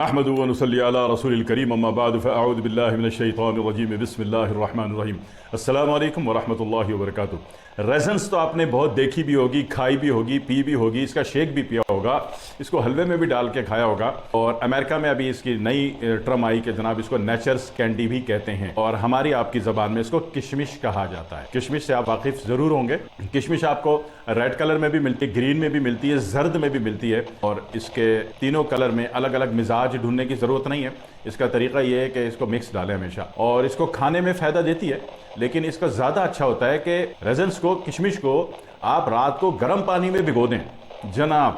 احمد و نصلی علی رسول الکریم اما بعد فاعوذ باللہ من الشیطان الرجیم بسم اللہ الرحمن الرحیم السلام علیکم ورحمۃ اللہ وبرکاتہ۔ ریزنس تو آپ نے بہت دیکھی بھی ہوگی، کھائی بھی ہوگی، پی بھی ہوگی، اس کا شیک بھی پیا ہوگا، اس کو حلوے میں بھی ڈال کے کھایا ہوگا، اور امریکہ میں ابھی اس کی نئی ٹرم آئی کہ جناب اس کو نیچرز کینڈی بھی کہتے ہیں، اور ہماری آپ کی زبان میں اس کو کشمش کہا جاتا ہے۔ کشمش سے آپ واقف ضرور ہوں گے۔ کشمش آپ کو ریڈ کلر میں بھی ملتی ہے، گرین میں بھی ملتی ہے، زرد میں بھی ملتی ہے، اور اس کے تینوں کلر میں الگ الگ مزاج ڈھونڈنے کی ضرورت نہیں ہے۔ اس کا طریقہ یہ ہے کہ اس کو مکس ڈالیں ہمیشہ، اور اس کو کھانے میں فائدہ دیتی ہے، لیکن اس کا زیادہ اچھا ہوتا ہے کہ ریزنس کو، کشمش کو آپ رات کو گرم پانی میں بھگو دیں جناب۔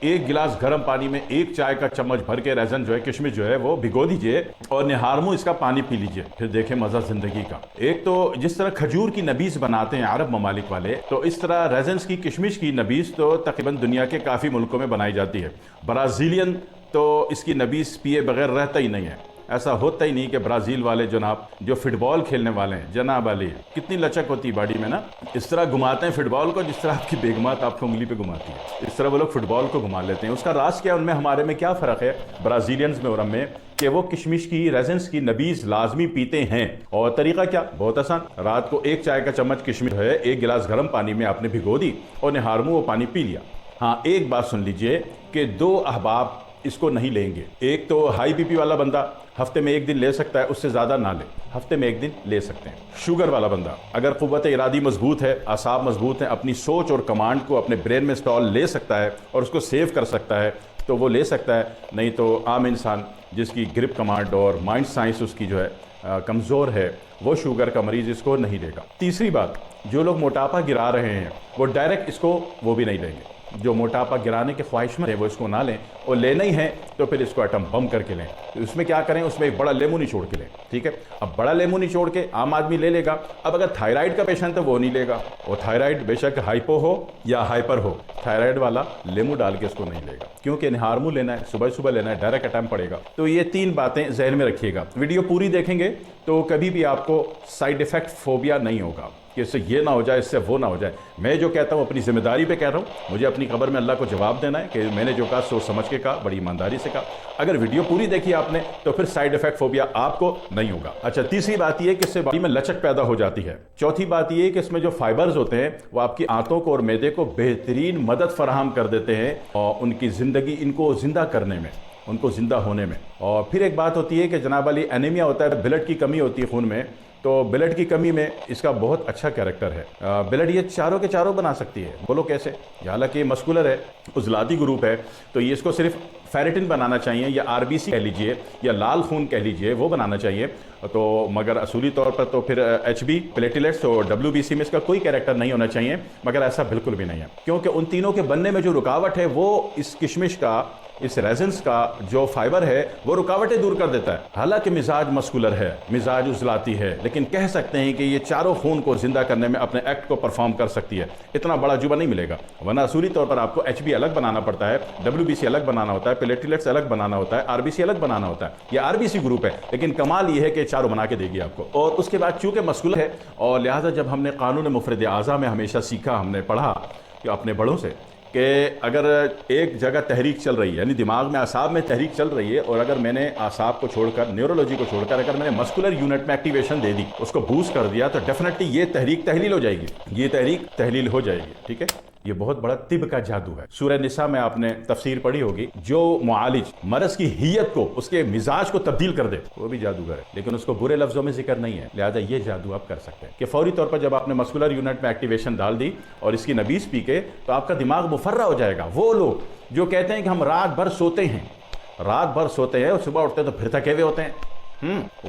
ایک گلاس گرم پانی میں ایک چائے کا چمچ بھر کے ریزن جو ہے، کشمش جو ہے وہ بھگو دیجئے، اور نہار منہ اس کا پانی پی لیجئے، پھر دیکھیں مزہ زندگی کا۔ ایک تو جس طرح کھجور کی نبیذ بناتے ہیں عرب ممالک والے، تو اس طرح ریزنس کی، کشمش کی نبیذ تو تقریباً دنیا کے کافی ملکوں میں بنائی جاتی ہے۔ برازیلین تو اس کی نبیذ پیے بغیر رہتا ہی نہیں ہے۔ ایسا ہوتا ہی نہیں کہ برازیل والے جناب جو فٹ بال کھیلنے والے ہیں، جناب علی کتنی لچک ہوتی ہے باڈی میں نا، اس طرح گھماتے ہیں فٹ بال کو جس طرح آپ کی بیگمات آپ کو انگلی پہ گھماتی ہے، اس طرح وہ لوگ فٹ بال کو گھما لیتے ہیں۔ اس کا راز کیا ہے، ان میں ہمارے میں کیا فرق ہے برازیلینز میں اور ہم میں، کہ وہ کشمش کی، ریزنس کی نبیذ لازمی پیتے ہیں۔ اور طریقہ کیا، بہت آسان، رات کو ایک چائے کا چمچ کشمش ہے ایک گلاس گرم پانی میں آپ نے بھگو دی، اور نہار منہ وہ پانی پی لیا۔ ہاں ایک بات سن لیجئے کہ دو احباب اس کو نہیں لیں گے۔ ایک تو ہائی بی پی والا بندہ ہفتے میں ایک دن لے سکتا ہے، اس سے زیادہ نہ لے، ہفتے میں ایک دن لے سکتے ہیں۔ شوگر والا بندہ اگر قوت ارادی مضبوط ہے، اعصاب مضبوط ہیں، اپنی سوچ اور کمانڈ کو اپنے برین میں اسٹال لے سکتا ہے اور اس کو سیو کر سکتا ہے تو وہ لے سکتا ہے، نہیں تو عام انسان جس کی گرپ کمانڈ اور مائنڈ سائنس اس کی جو ہے کمزور ہے، وہ شوگر کا مریض اس کو نہیں لے گا۔ تیسری بات، جو لوگ موٹاپا گرا رہے ہیں وہ ڈائریکٹ اس کو وہ بھی نہیں لیں گے۔ جو موٹاپا گرانے کے خواہش مند ہیں وہ اس کو نہ لیں، اور لینا ہی ہے تو پھر اس کو ایٹم بم کر کے لیں۔ اس میں کیا کریں، اس میں ایک بڑا لیمو نچوڑ کے لیں، ٹھیک ہے۔ اب بڑا لیمو نچوڑ کے عام آدمی لے لے گا، اب اگر تھائرائیڈ کا پیشنٹ ہے وہ نہیں لے گا، اور تھائرائیڈ بے شک ہائپو ہو یا ہائپر ہو، تھائرائیڈ والا لیمو ڈال کے اس کو نہیں لے گا، کیونکہ نہار منہ لینا ہے، صبح صبح لینا ہے، ڈائریکٹ ایٹم پڑے گا۔ تو یہ تین باتیں ذہن میں رکھیے گا، ویڈیو پوری دیکھیں گے تو کبھی بھی آپ کو سائیڈ ایفیکٹ فوبیا نہیں ہوگا کہ اس سے یہ نہ ہو جائے، اس سے وہ نہ ہو جائے۔ میں جو کہتا ہوں اپنی ذمہ داری پہ کہہ رہا ہوں، مجھے اپنی قبر میں اللہ کو جواب دینا ہے کہ میں نے جو کہا سوچ سمجھ کے کہا، بڑی ایمانداری سے کہا۔ اگر ویڈیو پوری دیکھی آپ نے تو پھر سائیڈ ایفیکٹ فوبیا آپ کو نہیں ہوگا۔ اچھا، تیسری بات یہ کہ اس سے باڈی میں لچک پیدا ہو جاتی ہے۔ چوتھی بات یہ کہ اس میں جو فائبرز ہوتے ہیں وہ آپ کی آنتوں کو اور معدے کو بہترین مدد فراہم کر دیتے ہیں، اور ان کی زندگی، ان کو زندہ کرنے میں، ان کو زندہ ہونے میں۔ اور پھر ایک بات ہوتی ہے کہ جناب علی اینیمیا ہوتا ہے، بلڈ کی کمی ہوتی ہے خون میں، تو بلڈ کی کمی میں اس کا بہت اچھا کیریکٹر ہے۔ بلڈ یہ چاروں کے چاروں بنا سکتی ہے، بولو کیسے؟ حالانکہ یہ مسکولر ہے، عضلاتی گروپ ہے، تو یہ اس کو صرف فیریٹن بنانا چاہیے، یا آر بی سی کہہ لیجئے، یا لال خون کہہ لیجئے، وہ بنانا چاہیے۔ تو مگر اصولی طور پر تو پھر ایچ بی، پلیٹلیٹس اور ڈبلیو بی سی میں اس کا کوئی کیریکٹر نہیں ہونا چاہیے، مگر ایسا بالکل بھی نہیں ہے، کیونکہ ان تینوں کے بننے میں جو رکاوٹ ہے وہ اس کشمش کا، اس ریزنس کا جو فائبر ہے وہ رکاوٹیں دور کر دیتا ہے۔ حالانکہ مزاج مسکولر ہے، مزاج عضلاتی ہے، لیکن کہہ سکتے ہیں کہ یہ چاروں خون کو زندہ کرنے میں اپنے ایکٹ کو پرفارم کر سکتی ہے۔ اتنا بڑا عجوبہ نہیں ملے گا، ورنہ اصولی طور پر آپ کو ایچ بی الگ بنانا پڑتا ہے، ڈبلیو بی سی الگ بنانا ہوتا ہے، پلیٹلیٹس الگ بنانا ہوتا ہے، آر بی سی الگ بنانا ہوتا ہے۔ یہ آر بی سی گروپ ہے، لیکن کمال یہ ہے کہ چاروں بنا کے دے گی آپ کو۔ اور اس کے بعد چونکہ مسکولر ہے، اور لہٰذا جب ہم نے قانون مفرد اعضاء میں ہمیشہ سیکھا، ہم نے پڑھا کہ اپنے بڑوں سے، کہ اگر ایک جگہ تحریک چل رہی ہے، یعنی دماغ میں، اعصاب میں تحریک چل رہی ہے، اور اگر میں نے اعصاب کو چھوڑ کر، نیورولوجی کو چھوڑ کر، اگر میں نے مسکولر یونٹ میں ایکٹیویشن دے دی، اس کو بوسٹ کر دیا، تو ڈیفینیٹلی یہ تحریک تحلیل ہو جائے گی، یہ تحریک تحلیل ہو جائے گی، ٹھیک ہے۔ یہ بہت بڑا طب کا جادو ہے۔ سورہ نساء میں آپ نے تفسیر پڑھی ہوگی، جو معالج مرض کی حیت کو، اس کے مزاج کو تبدیل کر دے، وہ بھی جادوگر ہے، لیکن اس کو برے لفظوں میں ذکر نہیں ہے، لہذا یہ جادو آپ کر سکتے ہیں کہ فوری طور پر جب آپ نے مسکولر یونٹ میں ایکٹیویشن ڈال دی اور اس کی نبیذ پی کے، تو آپ کا دماغ مفرہ ہو جائے گا۔ وہ لوگ جو کہتے ہیں کہ ہم رات بھر سوتے ہیں، رات بھر سوتے ہیں اور صبح اٹھتے ہیں تو پھر تھکے ہوئے ہوتے ہیں،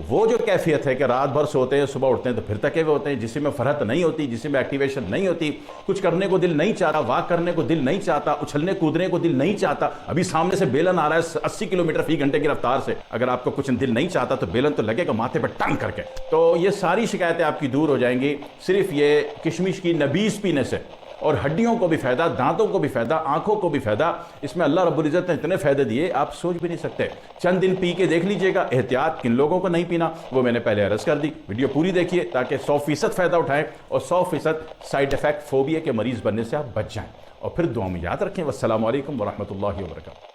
وہ جو کیفیت ہے کہ رات بھر سوتے ہیں، صبح اٹھتے ہیں تو پھر تھکے ہوئے ہوتے ہیں، جسم میں فرحت نہیں ہوتی، جسم میں ایکٹیویشن نہیں ہوتی، کچھ کرنے کو دل نہیں چاہتا، واک کرنے کو دل نہیں چاہتا، اچھلنے کودنے کو دل نہیں چاہتا، ابھی سامنے سے بیلن آ رہا ہے 80 کلومیٹر فی گھنٹے کی رفتار سے، اگر آپ کو کچھ دل نہیں چاہتا تو بیلن تو لگے گا ماتھے پہ ٹنگ کر کے۔ تو یہ ساری شکایتیں آپ کی دور ہو جائیں گی صرف یہ کشمش کی نبیذ پینے سے۔ اور ہڈیوں کو بھی فائدہ، دانتوں کو بھی فائدہ، آنکھوں کو بھی فائدہ، اس میں اللہ رب العزت نے اتنے فائدے دیے آپ سوچ بھی نہیں سکتے۔ چند دن پی کے دیکھ لیجئے گا، احتیاط کن لوگوں کو نہیں پینا وہ میں نے پہلے عرض کر دی، ویڈیو پوری دیکھیے تاکہ 100% فائدہ اٹھائیں اور 100% سائیڈ ایفیکٹ فوبیا کے مریض بننے سے آپ بچ جائیں، اور پھر دعا میں یاد رکھیں۔ والسلام علیکم ورحمۃ اللہ وبرکاتہ۔